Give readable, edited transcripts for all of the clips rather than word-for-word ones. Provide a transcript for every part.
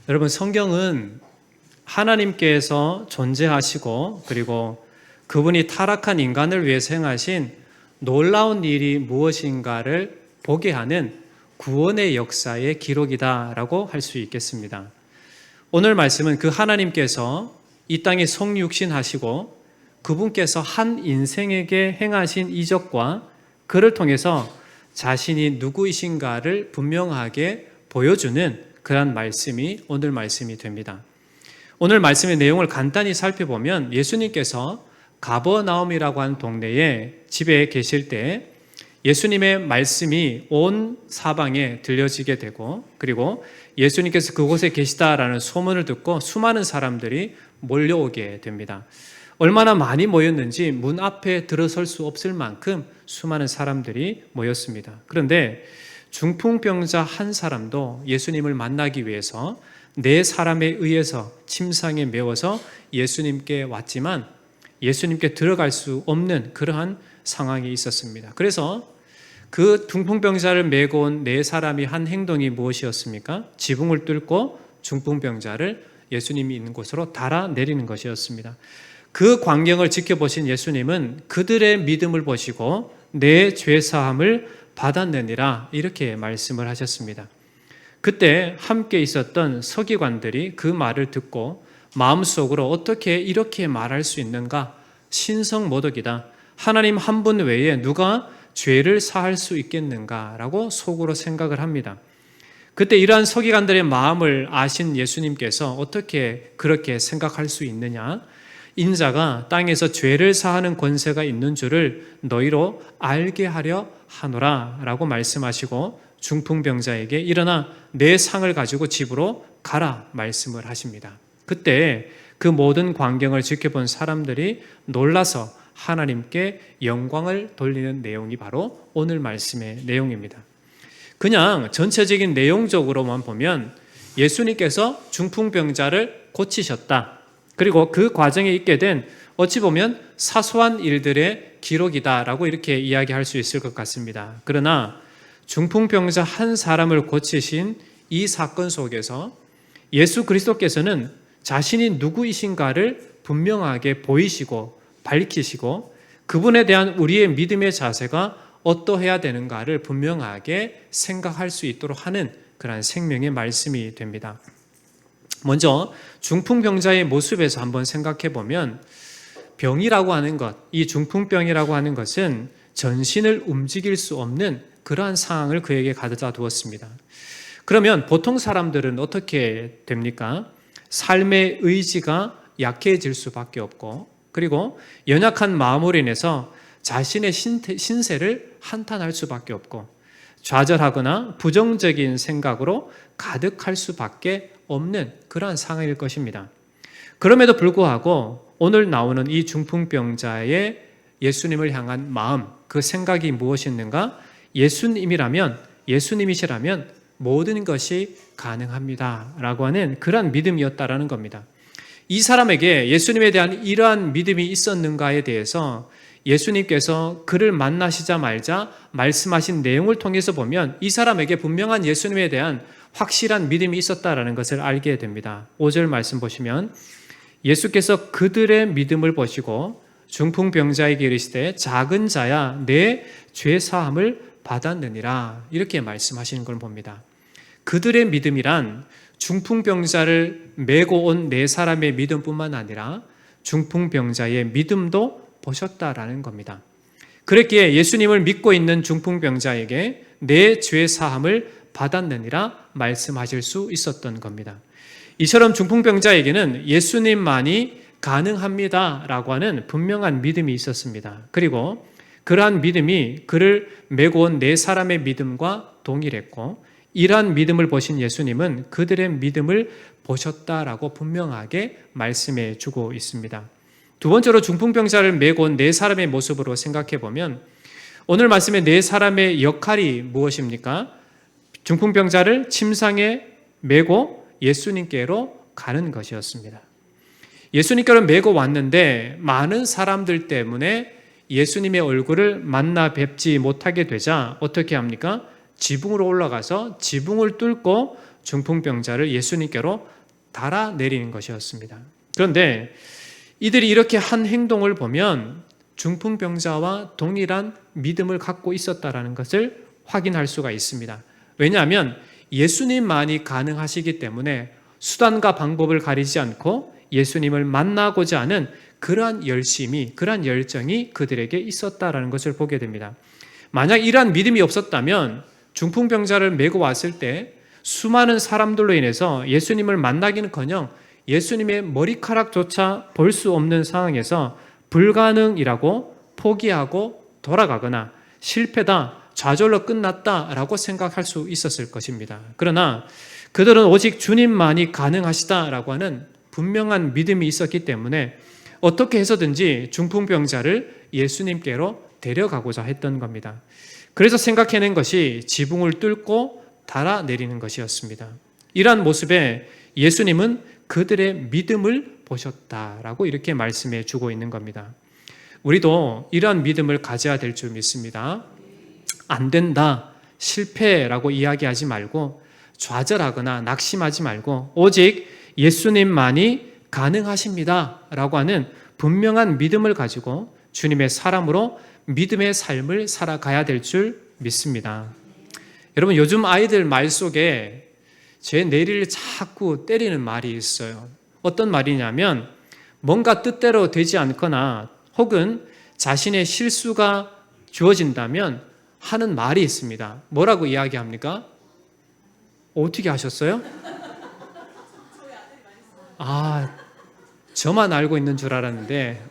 여러분, 성경은 하나님께서 존재하시고 그리고 그분이 타락한 인간을 위해서 행하신 놀라운 일이 무엇인가를 보게 하는 구원의 역사의 기록이다라고 할 수 있겠습니다. 오늘 말씀은 그 하나님께서 이 땅에 성육신하시고 그분께서 한 인생에게 행하신 이적과 그를 통해서 자신이 누구이신가를 분명하게 보여주는 그런 말씀이 오늘 말씀이 됩니다. 오늘 말씀의 내용을 간단히 살펴보면 예수님께서 가버나움이라고 하는 동네에 집에 계실 때 예수님의 말씀이 온 사방에 들려지게 되고 그리고 예수님께서 그곳에 계시다라는 소문을 듣고 수많은 사람들이 몰려오게 됩니다. 얼마나 많이 모였는지 문 앞에 들어설 수 없을 만큼 수많은 사람들이 모였습니다. 그런데 중풍병자 한 사람도 예수님을 만나기 위해서 네 사람에 의해서 침상에 메워서 예수님께 왔지만 예수님께 들어갈 수 없는 그러한 상황이 있었습니다. 그래서 그 중풍병자를 메고 온 네 사람이 한 행동이 무엇이었습니까? 지붕을 뚫고 중풍병자를 예수님이 있는 곳으로 달아내리는 것이었습니다. 그 광경을 지켜보신 예수님은 그들의 믿음을 보시고 내 죄사함을 받았느니라 이렇게 말씀을 하셨습니다. 그때 함께 있었던 서기관들이 그 말을 듣고 마음속으로 어떻게 이렇게 말할 수 있는가? 신성모독이다. 하나님 한 분 외에 누가 죄를 사할 수 있겠는가라고 속으로 생각을 합니다. 그때 이러한 서기관들의 마음을 아신 예수님께서 어떻게 그렇게 생각할 수 있느냐? 인자가 땅에서 죄를 사하는 권세가 있는 줄을 너희로 알게 하려 하노라 라고 말씀하시고 중풍병자에게 일어나 내 상을 가지고 집으로 가라 말씀을 하십니다. 그때 그 모든 광경을 지켜본 사람들이 놀라서 하나님께 영광을 돌리는 내용이 바로 오늘 말씀의 내용입니다. 그냥 전체적인 내용적으로만 보면 예수님께서 중풍병자를 고치셨다. 그리고 그 과정에 있게 된 어찌 보면 사소한 일들의 기록이다라고 이렇게 이야기할 수 있을 것 같습니다. 그러나 중풍병자 한 사람을 고치신 이 사건 속에서 예수 그리스도께서는 자신이 누구이신가를 분명하게 보이시고 밝히시고 그분에 대한 우리의 믿음의 자세가 어떠해야 되는가를 분명하게 생각할 수 있도록 하는 그런 생명의 말씀이 됩니다. 먼저 중풍병자의 모습에서 한번 생각해 보면 병이라고 하는 것, 이 중풍병이라고 하는 것은 전신을 움직일 수 없는 그러한 상황을 그에게 가져다 두었습니다. 그러면 보통 사람들은 어떻게 됩니까? 삶의 의지가 약해질 수밖에 없고 그리고 연약한 마음으로 인해서 자신의 신세를 한탄할 수밖에 없고 좌절하거나 부정적인 생각으로 가득할 수밖에 없는 그러한 상황일 것입니다. 그럼에도 불구하고 오늘 나오는 이 중풍병자의 예수님을 향한 마음, 그 생각이 무엇이었는가? 예수님이시라면 모든 것이 가능합니다 라고 하는 그러한 믿음이었다라는 겁니다. 이 사람에게 예수님에 대한 이러한 믿음이 있었는가에 대해서 예수님께서 그를 만나시자마자 말씀하신 내용을 통해서 보면 이 사람에게 분명한 예수님에 대한 확실한 믿음이 있었다라는 것을 알게 됩니다. 5절 말씀 보시면 예수께서 그들의 믿음을 보시고 중풍병자에게 이르시되 작은 자야 내 죄사함을 받았느니라 이렇게 말씀하시는 걸 봅니다. 그들의 믿음이란 중풍병자를 메고 온 네 사람의 믿음뿐만 아니라 중풍병자의 믿음도 보셨다라는 겁니다. 그랬기에 예수님을 믿고 있는 중풍병자에게 내 죄사함을 받았느니라 말씀하실 수 있었던 겁니다. 이처럼 중풍병자에게는 예수님만이 가능합니다라고 하는 분명한 믿음이 있었습니다. 그리고 그러한 믿음이 그를 메고 온 네 사람의 믿음과 동일했고 이러한 믿음을 보신 예수님은 그들의 믿음을 보셨다라고 분명하게 말씀해 주고 있습니다. 두 번째로 중풍병자를 메고 온 네 사람의 모습으로 생각해 보면 오늘 말씀의 네 사람의 역할이 무엇입니까? 중풍병자를 침상에 메고 예수님께로 가는 것이었습니다. 예수님께로 메고 왔는데 많은 사람들 때문에 예수님의 얼굴을 만나 뵙지 못하게 되자 어떻게 합니까? 지붕으로 올라가서 지붕을 뚫고 중풍병자를 예수님께로 달아내리는 것이었습니다. 그런데 이들이 이렇게 한 행동을 보면 중풍병자와 동일한 믿음을 갖고 있었다는 것을 확인할 수가 있습니다. 왜냐하면 예수님만이 가능하시기 때문에 수단과 방법을 가리지 않고 예수님을 만나고자 하는 그러한 열심이, 그러한 열정이 그들에게 있었다는 것을 보게 됩니다. 만약 이러한 믿음이 없었다면 중풍병자를 메고 왔을 때 수많은 사람들로 인해서 예수님을 만나기는커녕 예수님의 머리카락조차 볼 수 없는 상황에서 불가능이라고 포기하고 돌아가거나 실패다, 좌절로 끝났다라고 생각할 수 있었을 것입니다. 그러나 그들은 오직 주님만이 가능하시다라고 하는 분명한 믿음이 있었기 때문에 어떻게 해서든지 중풍병자를 예수님께로 데려가고자 했던 겁니다. 그래서 생각해낸 것이 지붕을 뚫고 달아내리는 것이었습니다. 이러한 모습에 예수님은 그들의 믿음을 보셨다라고 이렇게 말씀해 주고 있는 겁니다. 우리도 이러한 믿음을 가져야 될 줄 믿습니다. 안 된다, 실패라고 이야기하지 말고 좌절하거나 낙심하지 말고 오직 예수님만이 가능하십니다 라고 하는 분명한 믿음을 가지고 주님의 사람으로 믿음의 삶을 살아가야 될 줄 믿습니다. 여러분, 요즘 아이들 말 속에 제 내리를 자꾸 때리는 말이 있어요. 어떤 말이냐면 뭔가 뜻대로 되지 않거나 혹은 자신의 실수가 주어진다면 하는 말이 있습니다. 뭐라고 이야기합니까? 어떻게 하셨어요? 저만 알고 있는 줄 알았는데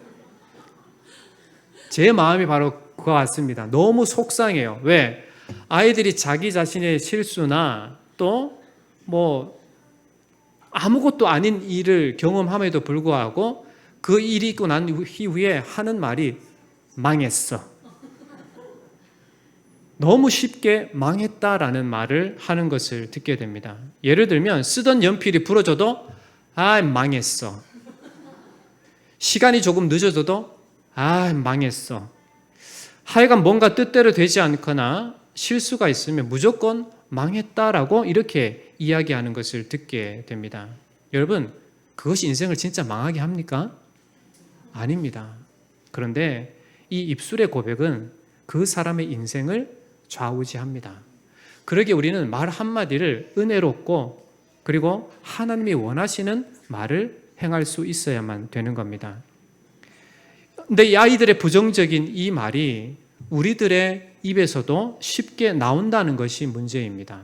제 마음이 바로 그거 같습니다. 너무 속상해요. 왜? 아이들이 자기 자신의 실수나 또 아무것도 아닌 일을 경험함에도 불구하고 그 일이 있고 난 이후에 하는 말이 망했어. 너무 쉽게 망했다라는 말을 하는 것을 듣게 됩니다. 예를 들면 쓰던 연필이 부러져도 망했어. 시간이 조금 늦어져도 망했어. 하여간 뭔가 뜻대로 되지 않거나 실수가 있으면 무조건 망했다라고 이렇게 이야기하는 것을 듣게 됩니다. 여러분, 그것이 인생을 진짜 망하게 합니까? 아닙니다. 그런데 이 입술의 고백은 그 사람의 인생을 좌우지합니다. 그러기에 우리는 말 한마디를 은혜롭고 그리고 하나님이 원하시는 말을 행할 수 있어야만 되는 겁니다. 근데 이 아이들의 부정적인 이 말이 우리들의 입에서도 쉽게 나온다는 것이 문제입니다.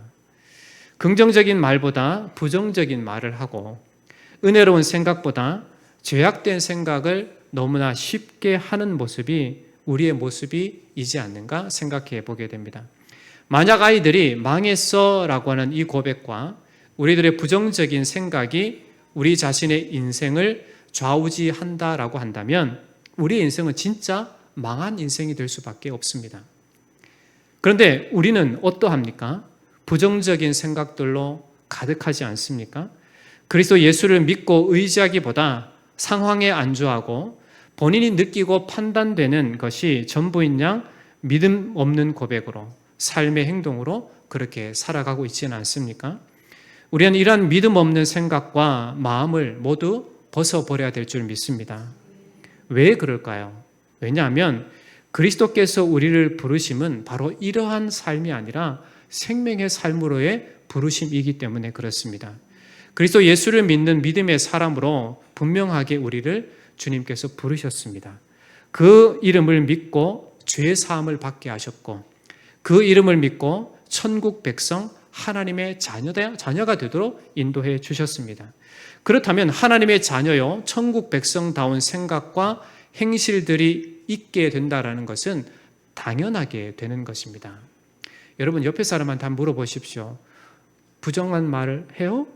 긍정적인 말보다 부정적인 말을 하고 은혜로운 생각보다 죄악된 생각을 너무나 쉽게 하는 모습이 우리의 모습이지 않는가 생각해 보게 됩니다. 만약 아이들이 망했어 라고 하는 이 고백과 우리들의 부정적인 생각이 우리 자신의 인생을 좌우지한다라고 한다면 우리의 인생은 진짜 망한 인생이 될 수밖에 없습니다. 그런데 우리는 어떠합니까? 부정적인 생각들로 가득하지 않습니까? 그리스도 예수를 믿고 의지하기보다 상황에 안주하고 본인이 느끼고 판단되는 것이 전부인 양 믿음 없는 고백으로 삶의 행동으로 그렇게 살아가고 있지는 않습니까? 우리는 이러한 믿음 없는 생각과 마음을 모두 벗어버려야 될 줄 믿습니다. 왜 그럴까요? 왜냐하면 그리스도께서 우리를 부르심은 바로 이러한 삶이 아니라 생명의 삶으로의 부르심이기 때문에 그렇습니다. 그리스도 예수를 믿는 믿음의 사람으로 분명하게 우리를 주님께서 부르셨습니다. 그 이름을 믿고 죄 사함을 받게 하셨고 그 이름을 믿고 천국 백성 하나님의 자녀가 되도록 인도해 주셨습니다. 그렇다면 하나님의 자녀요 천국 백성다운 생각과 행실들이 있게 된다는 것은 당연하게 되는 것입니다. 여러분 옆에 사람한테 한번 물어보십시오. 부정한 말을 해요?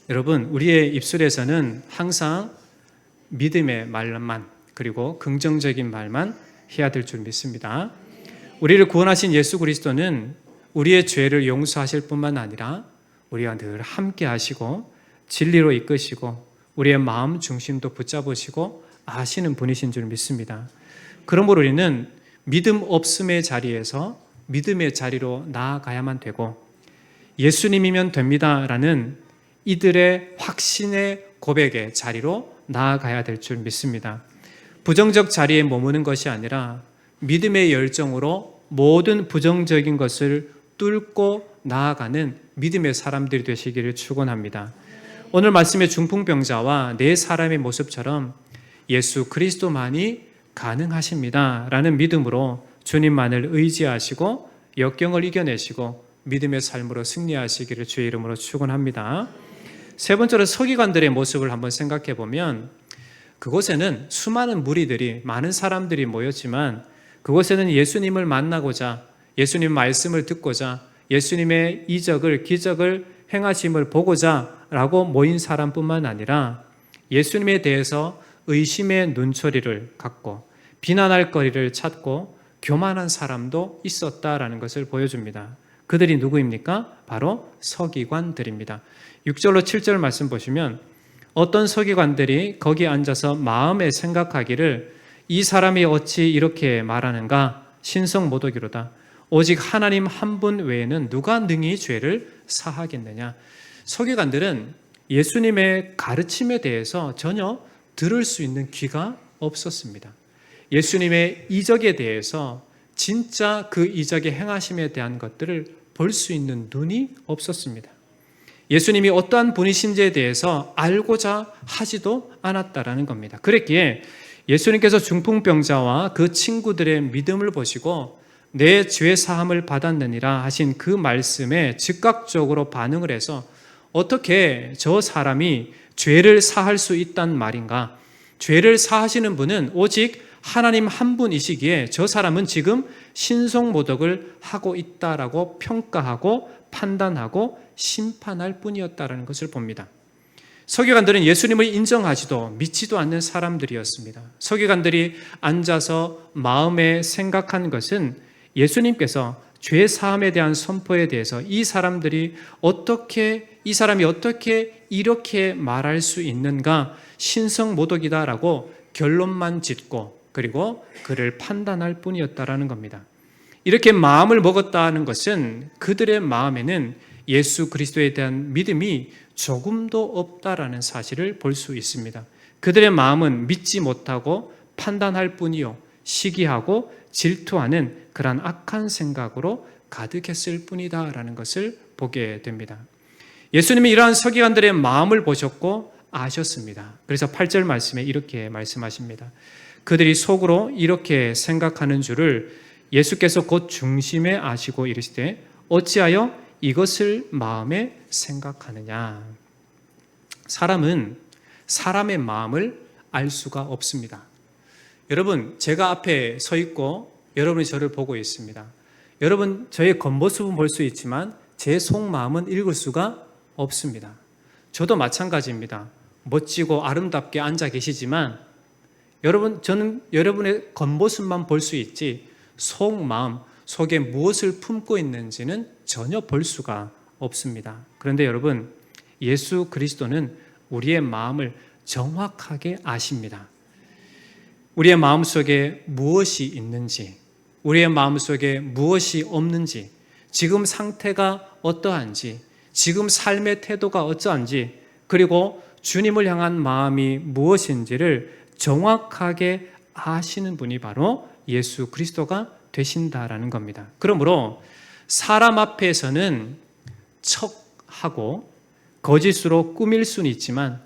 여러분 우리의 입술에서는 항상 믿음의 말만 그리고 긍정적인 말만 해야 될 줄 믿습니다. 우리를 구원하신 예수 그리스도는 우리의 죄를 용서하실 뿐만 아니라 우리와 늘 함께 하시고 진리로 이끄시고 우리의 마음 중심도 붙잡으시고 아시는 분이신 줄 믿습니다. 그러므로 우리는 믿음 없음의 자리에서 믿음의 자리로 나아가야만 되고 예수님이면 됩니다라는 이들의 확신의 고백의 자리로 나아가야 될 줄 믿습니다. 부정적 자리에 머무는 것이 아니라 믿음의 열정으로 모든 부정적인 것을 뚫고 나아가는 믿음의 사람들이 되시기를 축원합니다. 오늘 말씀의 중풍병자와 네 사람의 모습처럼 예수 그리스도만이 가능하십니다 라는 믿음으로 주님만을 의지하시고 역경을 이겨내시고 믿음의 삶으로 승리하시기를 주의 이름으로 축원합니다. 세 번째로 서기관들의 모습을 한번 생각해 보면 그곳에는 수많은 무리들이 많은 사람들이 모였지만 그곳에는 예수님을 만나고자 예수님 말씀을 듣고자 예수님의 이적을 기적을 행하심을 보고자 라고 모인 사람뿐만 아니라 예수님에 대해서 의심의 눈초리를 갖고 비난할 거리를 찾고 교만한 사람도 있었다라는 것을 보여줍니다. 그들이 누구입니까? 바로 서기관들입니다. 6절로 7절 말씀 보시면 어떤 서기관들이 거기 앉아서 마음에 생각하기를 이 사람이 어찌 이렇게 말하는가? 신성모독이로다. 오직 하나님 한 분 외에는 누가 능히 죄를 사하겠느냐? 서기관들은 예수님의 가르침에 대해서 전혀 들을 수 있는 귀가 없었습니다. 예수님의 이적에 대해서 진짜 그 이적의 행하심에 대한 것들을 볼 수 있는 눈이 없었습니다. 예수님이 어떠한 분이신지에 대해서 알고자 하지도 않았다라는 겁니다. 그랬기에 예수님께서 중풍병자와 그 친구들의 믿음을 보시고 내 죄 사함을 받았느니라 하신 그 말씀에 즉각적으로 반응을 해서 어떻게 저 사람이 죄를 사할 수 있단 말인가? 죄를 사하시는 분은 오직 하나님 한 분이시기에 저 사람은 지금 신성모독을 하고 있다라고 평가하고 판단하고 심판할 뿐이었다라는 것을 봅니다. 서기관들은 예수님을 인정하지도 믿지도 않는 사람들이었습니다. 서기관들이 앉아서 마음에 생각한 것은 예수님께서 죄 사함에 대한 선포에 대해서 이 사람이 어떻게 이렇게 말할 수 있는가? 신성모독이다라고 결론만 짓고 그리고 그를 판단할 뿐이었다라는 겁니다. 이렇게 마음을 먹었다는 것은 그들의 마음에는 예수 그리스도에 대한 믿음이 조금도 없다라는 사실을 볼 수 있습니다. 그들의 마음은 믿지 못하고 판단할 뿐이요 시기하고 질투하는 그러한 악한 생각으로 가득했을 뿐이다라는 것을 보게 됩니다. 예수님이 이러한 서기관들의 마음을 보셨고 아셨습니다. 그래서 8절 말씀에 이렇게 말씀하십니다. 그들이 속으로 이렇게 생각하는 줄을 예수께서 곧 중심에 아시고 이르시되 어찌하여 이것을 마음에 생각하느냐. 사람은 사람의 마음을 알 수가 없습니다. 여러분, 제가 앞에 서 있고 여러분이 저를 보고 있습니다. 여러분, 저의 겉모습은 볼 수 있지만 제 속마음은 읽을 수가 없습니다. 저도 마찬가지입니다. 멋지고 아름답게 앉아 계시지만 저는 여러분의 겉모습만 볼 수 있지 속마음, 속에 무엇을 품고 있는지는 전혀 볼 수가 없습니다. 그런데 여러분, 예수 그리스도는 우리의 마음을 정확하게 아십니다. 우리의 마음속에 무엇이 있는지, 우리의 마음속에 무엇이 없는지, 지금 상태가 어떠한지, 지금 삶의 태도가 어떠한지, 그리고 주님을 향한 마음이 무엇인지를 정확하게 아시는 분이 바로 예수 그리스도가 되신다라는 겁니다. 그러므로 사람 앞에서는 척하고 거짓으로 꾸밀 수는 있지만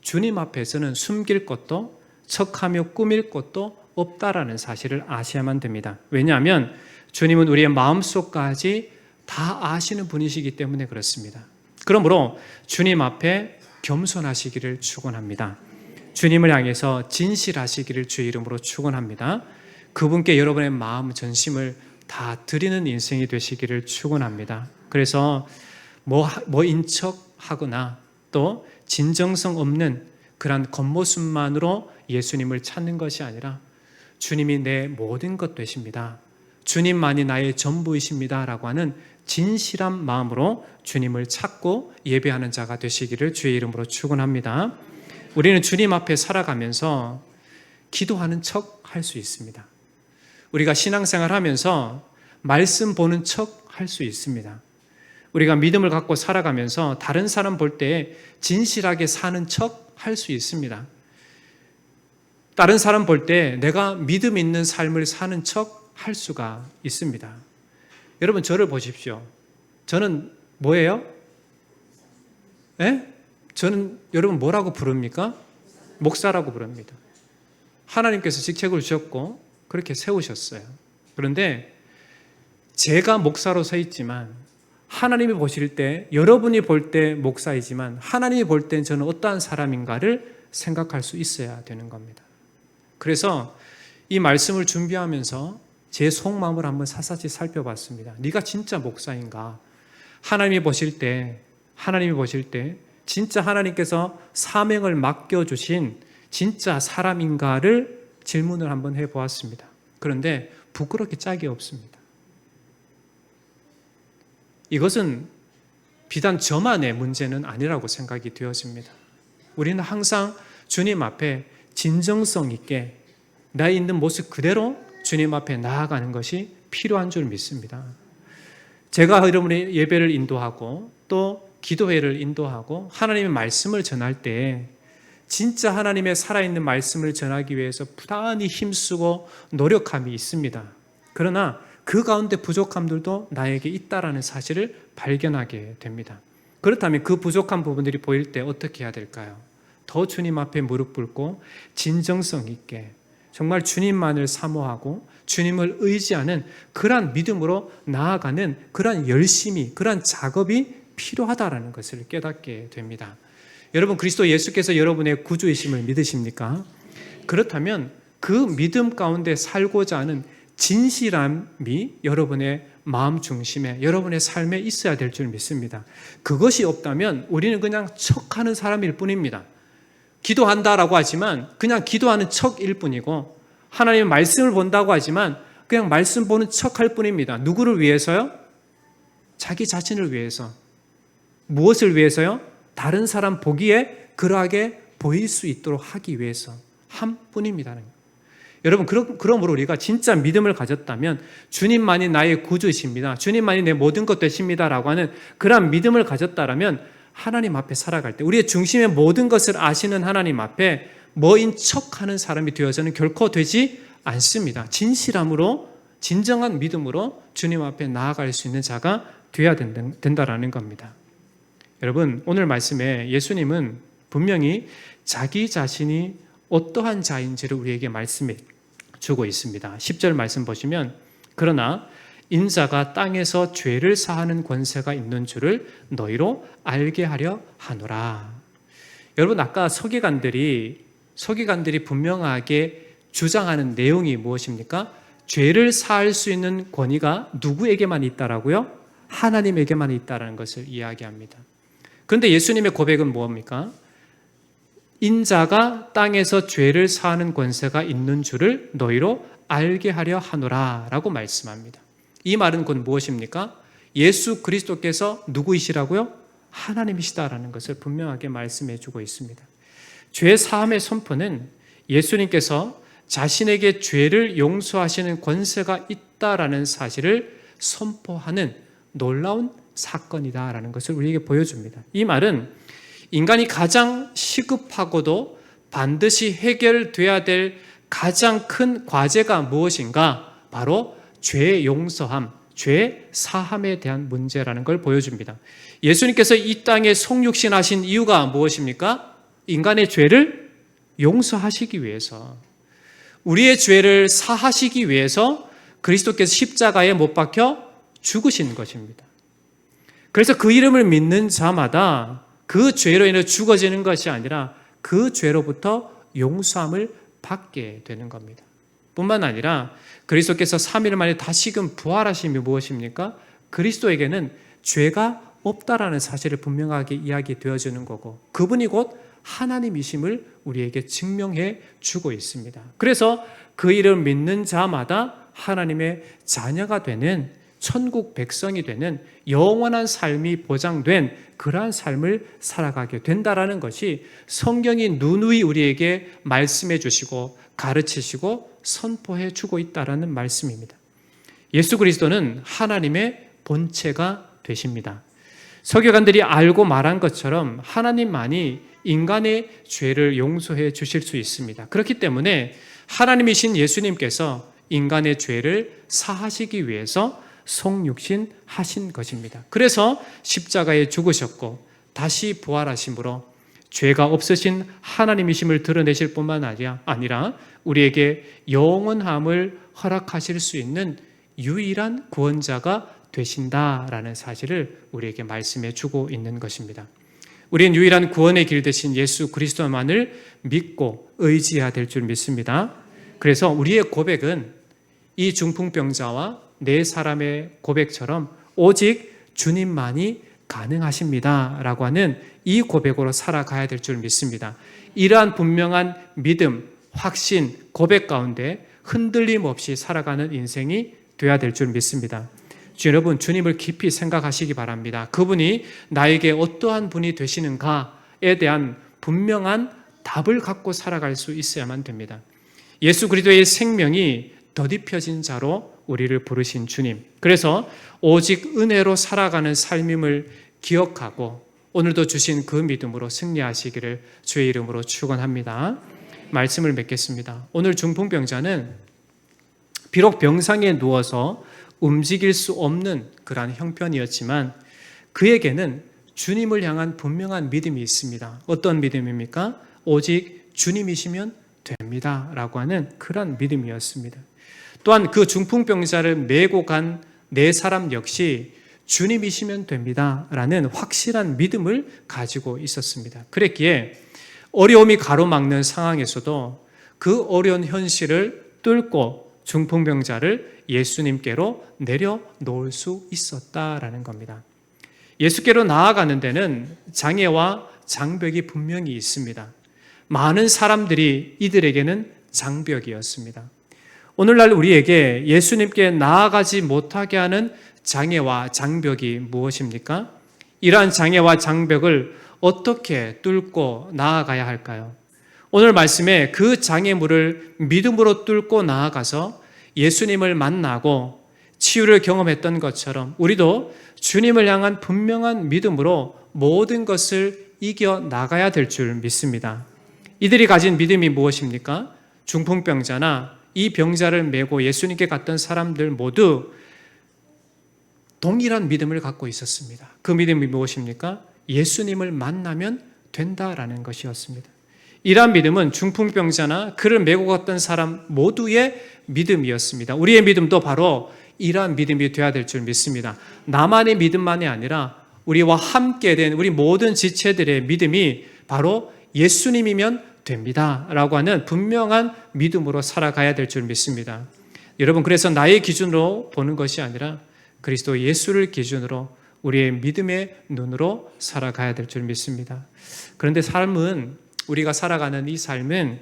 주님 앞에서는 숨길 것도 척하며 꾸밀 것도 없다라는 사실을 아셔야만 됩니다. 왜냐하면 주님은 우리의 마음속까지 다 아시는 분이시기 때문에 그렇습니다. 그러므로 주님 앞에 겸손하시기를 축원합니다. 주님을 향해서 진실하시기를 주의 이름으로 축원합니다. 그분께 여러분의 마음 전심을 다 드리는 인생이 되시기를 축원합니다. 그래서 뭐인 척하거나 또 진정성 없는 그런 겉모습만으로 예수님을 찾는 것이 아니라 주님이 내 모든 것 되십니다. 주님만이 나의 전부이십니다. 라고 하는 진실한 마음으로 주님을 찾고 예배하는 자가 되시기를 주의 이름으로 축원합니다. 우리는 주님 앞에 살아가면서 기도하는 척 할 수 있습니다. 우리가 신앙생활 하면서 말씀 보는 척 할 수 있습니다. 우리가 믿음을 갖고 살아가면서 다른 사람 볼 때 진실하게 사는 척 할 수 있습니다. 다른 사람 볼 때 내가 믿음 있는 삶을 사는 척 할 수가 있습니다. 여러분 저를 보십시오. 저는 뭐예요? 예? 저는 여러분 뭐라고 부릅니까? 목사라고 부릅니다. 하나님께서 직책을 주셨고 그렇게 세우셨어요. 그런데 제가 목사로 서 있지만 하나님이 보실 때, 여러분이 볼 때 목사이지만 하나님이 볼 때 저는 어떠한 사람인가를 생각할 수 있어야 되는 겁니다. 그래서 이 말씀을 준비하면서 제 속마음을 한번 샅샅이 살펴봤습니다. 네가 진짜 목사인가? 하나님이 보실 때 진짜 하나님께서 사명을 맡겨주신 진짜 사람인가를 질문을 한번 해보았습니다. 그런데 부끄럽게 짝이 없습니다. 이것은 비단 저만의 문제는 아니라고 생각이 되어집니다. 우리는 항상 주님 앞에 진정성 있게 나 있는 모습 그대로 주님 앞에 나아가는 것이 필요한 줄 믿습니다. 제가 여러분의 예배를 인도하고 또 기도회를 인도하고 하나님의 말씀을 전할 때 진짜 하나님의 살아있는 말씀을 전하기 위해서 부단히 힘쓰고 노력함이 있습니다. 그러나 그 가운데 부족함들도 나에게 있다라는 사실을 발견하게 됩니다. 그렇다면 그 부족한 부분들이 보일 때 어떻게 해야 될까요? 더 주님 앞에 무릎 꿇고 진정성 있게 정말 주님만을 사모하고 주님을 의지하는 그러한 믿음으로 나아가는 그러한 열심이, 그러한 작업이 필요하다라는 것을 깨닫게 됩니다. 여러분 그리스도 예수께서 여러분의 구주이심을 믿으십니까? 그렇다면 그 믿음 가운데 살고자 하는 진실함이 여러분의 마음 중심에, 여러분의 삶에 있어야 될 줄 믿습니다. 그것이 없다면 우리는 그냥 척하는 사람일 뿐입니다. 기도한다라고 하지만 그냥 기도하는 척일 뿐이고, 하나님의 말씀을 본다고 하지만 그냥 말씀 보는 척할 뿐입니다. 누구를 위해서요? 자기 자신을 위해서. 무엇을 위해서요? 다른 사람 보기에 그러하게 보일 수 있도록 하기 위해서 한 뿐입니다. 여러분 그러므로 우리가 진짜 믿음을 가졌다면 주님만이 나의 구주이십니다. 주님만이 내 모든 것 되십니다라고 하는 그런 믿음을 가졌다라면 하나님 앞에 살아갈 때 우리의 중심의 모든 것을 아시는 하나님 앞에 뭐인 척하는 사람이 되어서는 결코 되지 않습니다. 진실함으로 진정한 믿음으로 주님 앞에 나아갈 수 있는 자가 되어야 된다라는 겁니다. 여러분 오늘 말씀에 예수님은 분명히 자기 자신이 어떠한 자인지를 우리에게 말씀해 주고 있습니다. 10절 말씀 보시면 그러나 인자가 땅에서 죄를 사하는 권세가 있는 줄을 너희로 알게 하려 하노라. 여러분 아까 서기관들이 분명하게 주장하는 내용이 무엇입니까? 죄를 사할 수 있는 권위가 누구에게만 있다라고요? 하나님에게만 있다라는 것을 이야기합니다. 그런데 예수님의 고백은 뭡니까? 인자가 땅에서 죄를 사하는 권세가 있는 줄을 너희로 알게 하려 하노라 라고 말씀합니다. 이 말은 곧 무엇입니까? 예수 그리스도께서 누구이시라고요? 하나님이시다라는 것을 분명하게 말씀해 주고 있습니다. 죄 사함의 선포는 예수님께서 자신에게 죄를 용서하시는 권세가 있다라는 사실을 선포하는 놀라운 사건이다라는 것을 우리에게 보여줍니다. 이 말은 인간이 가장 시급하고도 반드시 해결돼야 될 가장 큰 과제가 무엇인가? 바로 죄 용서함, 죄 사함에 대한 문제라는 걸 보여줍니다. 예수님께서 이 땅에 성육신하신 이유가 무엇입니까? 인간의 죄를 용서하시기 위해서, 우리의 죄를 사하시기 위해서 그리스도께서 십자가에 못 박혀 죽으신 것입니다. 그래서 그 이름을 믿는 자마다 그 죄로 인해 죽어지는 것이 아니라 그 죄로부터 용서함을 받게 되는 겁니다. 뿐만 아니라 그리스도께서 3일 만에 다시금 부활하심이 무엇입니까? 그리스도에게는 죄가 없다라는 사실을 분명하게 이야기되어지는 거고 그분이 곧 하나님이심을 우리에게 증명해 주고 있습니다. 그래서 그 이름을 믿는 자마다 하나님의 자녀가 되는 천국 백성이 되는 영원한 삶이 보장된 그러한 삶을 살아가게 된다라는 것이 성경이 누누이 우리에게 말씀해 주시고 가르치시고 선포해 주고 있다라는 말씀입니다. 예수 그리스도는 하나님의 본체가 되십니다. 서기관들이 알고 말한 것처럼 하나님만이 인간의 죄를 용서해 주실 수 있습니다. 그렇기 때문에 하나님이신 예수님께서 인간의 죄를 사하시기 위해서 성육신 하신 것입니다. 그래서 십자가에 죽으셨고 다시 부활하심으로 죄가 없으신 하나님이심을 드러내실 뿐만 아니라 우리에게 영원함을 허락하실 수 있는 유일한 구원자가 되신다라는 사실을 우리에게 말씀해 주고 있는 것입니다. 우리는 유일한 구원의 길 되신 예수 그리스도만을 믿고 의지해야 될 줄 믿습니다. 그래서 우리의 고백은 이 중풍병자와 네 사람의 고백처럼 오직 주님만이 가능하십니다 라고 하는 이 고백으로 살아가야 될 줄 믿습니다. 이러한 분명한 믿음, 확신, 고백 가운데 흔들림 없이 살아가는 인생이 되어야 될 줄 믿습니다. 여러분, 주님을 깊이 생각하시기 바랍니다. 그분이 나에게 어떠한 분이 되시는가에 대한 분명한 답을 갖고 살아갈 수 있어야만 됩니다. 예수 그리스도의 생명이 덧입혀진 자로 우리를 부르신 주님. 그래서 오직 은혜로 살아가는 삶임을 기억하고 오늘도 주신 그 믿음으로 승리하시기를 주의 이름으로 축원합니다. 말씀을 맺겠습니다. 오늘 중풍병자는 비록 병상에 누워서 움직일 수 없는 그러한 형편이었지만 그에게는 주님을 향한 분명한 믿음이 있습니다. 어떤 믿음입니까? 오직 주님이시면 됩니다 라고 하는 그런 믿음이었습니다. 또한 그 중풍병자를 메고 간 네 사람 역시 주님이시면 됩니다 라는 확실한 믿음을 가지고 있었습니다. 그랬기에 어려움이 가로막는 상황에서도 그 어려운 현실을 뚫고 중풍병자를 예수님께로 내려놓을 수 있었다라는 겁니다. 예수께로 나아가는 데는 장애와 장벽이 분명히 있습니다. 많은 사람들이 이들에게는 장벽이었습니다. 오늘날 우리에게 예수님께 나아가지 못하게 하는 장애와 장벽이 무엇입니까? 이러한 장애와 장벽을 어떻게 뚫고 나아가야 할까요? 오늘 말씀에 그 장애물을 믿음으로 뚫고 나아가서 예수님을 만나고 치유를 경험했던 것처럼 우리도 주님을 향한 분명한 믿음으로 모든 것을 이겨 나가야 될 줄 믿습니다. 이들이 가진 믿음이 무엇입니까? 중풍병자나 이 병자를 메고 예수님께 갔던 사람들 모두 동일한 믿음을 갖고 있었습니다. 그 믿음이 무엇입니까? 예수님을 만나면 된다라는 것이었습니다. 이러한 믿음은 중풍병자나 그를 메고 갔던 사람 모두의 믿음이었습니다. 우리의 믿음도 바로 이러한 믿음이 되어야 될 줄 믿습니다. 나만의 믿음만이 아니라 우리와 함께 된 우리 모든 지체들의 믿음이 바로 예수님이면 됩니다 라고 하는 분명한 믿음으로 살아가야 될 줄 믿습니다. 여러분, 그래서 나의 기준으로 보는 것이 아니라 그리스도 예수를 기준으로 우리의 믿음의 눈으로 살아가야 될 줄 믿습니다. 그런데 우리가 살아가는 이 삶은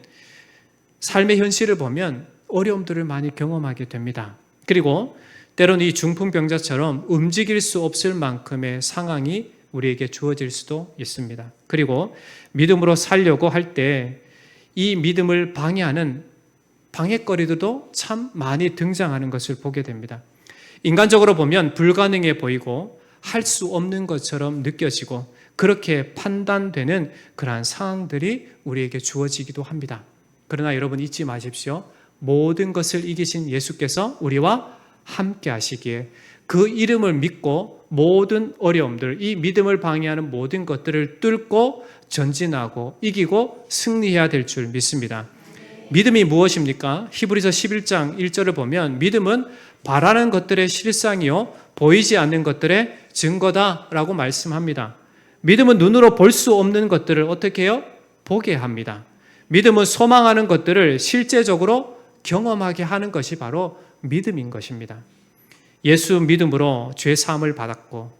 삶의 현실을 보면 어려움들을 많이 경험하게 됩니다. 그리고 때로는 이 중풍병자처럼 움직일 수 없을 만큼의 상황이 우리에게 주어질 수도 있습니다. 그리고 믿음으로 살려고 할 때 이 믿음을 방해하는 방해거리들도 참 많이 등장하는 것을 보게 됩니다. 인간적으로 보면 불가능해 보이고 할 수 없는 것처럼 느껴지고 그렇게 판단되는 그러한 상황들이 우리에게 주어지기도 합니다. 그러나 여러분 잊지 마십시오. 모든 것을 이기신 예수께서 우리와 함께 하시기에 그 이름을 믿고 모든 어려움들, 이 믿음을 방해하는 모든 것들을 뚫고 전진하고 이기고 승리해야 될 줄 믿습니다. 믿음이 무엇입니까? 히브리서 11장 1절을 보면 믿음은 바라는 것들의 실상이요 보이지 않는 것들의 증거다라고 말씀합니다. 믿음은 눈으로 볼 수 없는 것들을 어떻게 해요? 보게 합니다. 믿음은 소망하는 것들을 실제적으로 경험하게 하는 것이 바로 믿음인 것입니다. 예수 믿음으로 죄 사함을 받았고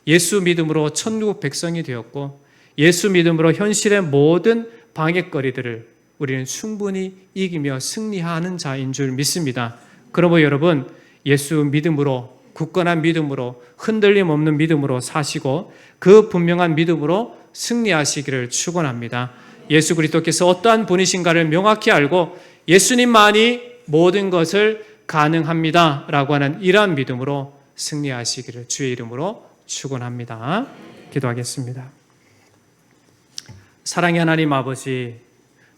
예수 믿음으로 천국 백성이 되었고 예수 믿음으로 현실의 모든 방해거리들을 우리는 충분히 이기며 승리하는 자인 줄 믿습니다. 그러므로 여러분 예수 믿음으로 굳건한 믿음으로 흔들림 없는 믿음으로 사시고 그 분명한 믿음으로 승리하시기를 축원합니다. 예수 그리스도께서 어떠한 분이신가를 명확히 알고 예수님만이 모든 것을 가능합니다라고 하는 이러한 믿음으로 승리하시기를 주의 이름으로 축원합니다. 기도하겠습니다. 사랑의 하나님 아버지,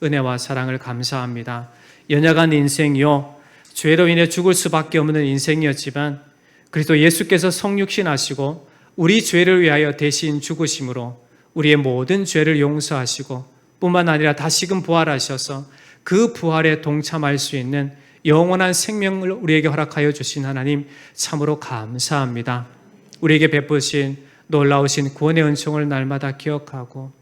은혜와 사랑을 감사합니다. 연약한 인생이요, 죄로 인해 죽을 수밖에 없는 인생이었지만 그리스도 예수께서 성육신하시고 우리 죄를 위하여 대신 죽으심으로 우리의 모든 죄를 용서하시고 뿐만 아니라 다시금 부활하셔서 그 부활에 동참할 수 있는 영원한 생명을 우리에게 허락하여 주신 하나님 참으로 감사합니다. 우리에게 베푸신 놀라우신 구원의 은총을 날마다 기억하고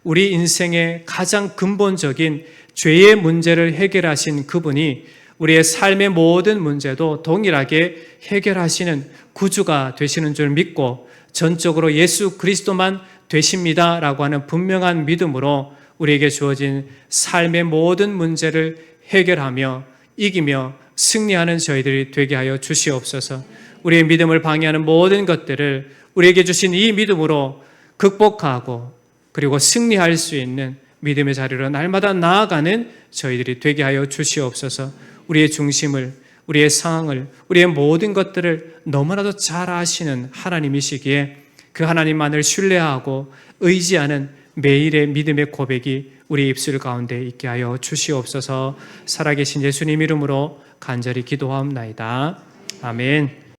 우리 인생의 가장 근본적인 죄의 문제를 해결하신 그분이 우리의 삶의 모든 문제도 동일하게 해결하시는 구주가 되시는 줄 믿고 전적으로 예수 그리스도만 되십니다라고 하는 분명한 믿음으로 우리에게 주어진 삶의 모든 문제를 해결하며 이기며 승리하는 저희들이 되게 하여 주시옵소서. 우리의 믿음을 방해하는 모든 것들을 우리에게 주신 이 믿음으로 극복하고 그리고 승리할 수 있는 믿음의 자리로 날마다 나아가는 저희들이 되게 하여 주시옵소서. 우리의 중심을, 우리의 상황을, 우리의 모든 것들을 너무나도 잘 아시는 하나님이시기에 그 하나님만을 신뢰하고 의지하는 매일의 믿음의 고백이 우리 입술 가운데 있게 하여 주시옵소서. 살아계신 예수님 이름으로 간절히 기도하옵나이다. 아멘.